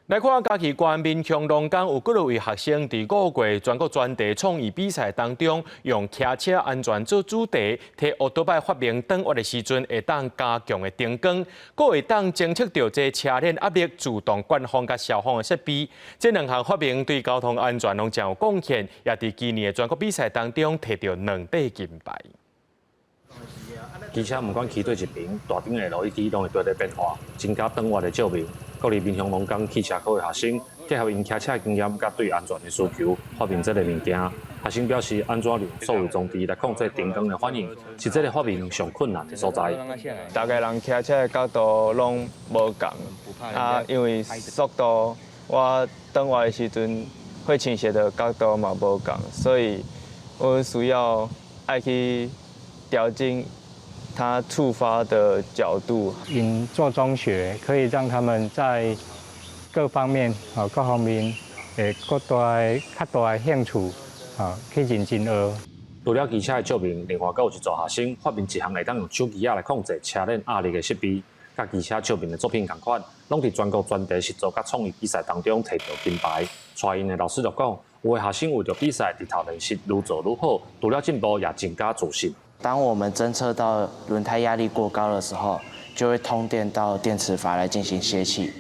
来看嘉义县民雄龙岗有几位学生伫5月全国专题创意比赛当中，用骑车安全做主题，替奥多拜发明灯活的时阵，会当加强的灯光，佫会当侦测到这车辆压力、自动关风甲消防的设备。这两项发明对交通安全拢真有贡献，也伫今年的全国比赛当中摕到2块金牌。 机车不管骑对一边，大灯的 LED 拢会对咧变化，增加灯活的照明。各地民雄龙岗汽车科的学生，结合因骑车经验甲对安全的需求，发明这个物件。学生表示，安怎利用所有装置来控制灯光的反应，是这个发明上困难的所在。大家人骑车的角度拢无共，因为速度我等我的时阵会倾斜的角度嘛无共，所以我需要爱去调整 它触发的角度，做中学可以让他们在各方面各方面较大的兴趣去认真学。除了机车的照明，另外还有一组学生发明一项会当用手机来控制车辆压力的设备，甲机车照明的作品同款，拢伫全国专题实作甲创意比赛当中摕到金牌。带因的老师就讲，有的学生为着比赛伫头练习愈做愈好，除了进步也增加自信。 当我们侦测到轮胎压力过高的时候，就会通电到电磁阀来进行泄气。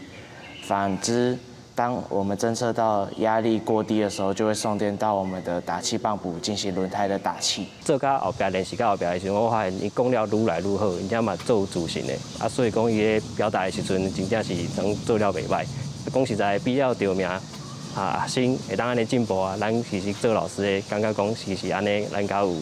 反之，当我们侦测到压力过低的时候，就会送电到我们的打气泵补进行轮胎的打气。做到后壁练习到后壁的时候，我发现伊讲了愈来愈好，而且嘛做有自信的。所以讲伊咧表达的时阵，真正是能做了袂歹。讲实在，比较得名学生会当安尼进步咱其实做老师的感觉讲是安尼，咱较有。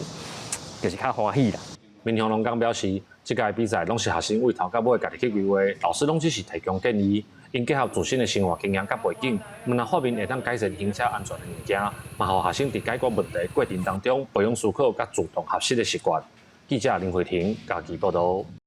就是较欢喜啦。民雄龙岗表示，这届比赛拢是学生为头到尾家己去规划，老师拢只是提供建议。因结合自身的生活经验甲背景，问若发明会当改善行车安全的物件，嘛互学生伫解决问题过程当中培养思考甲主动学习的习惯。记者林慧婷，家己报道。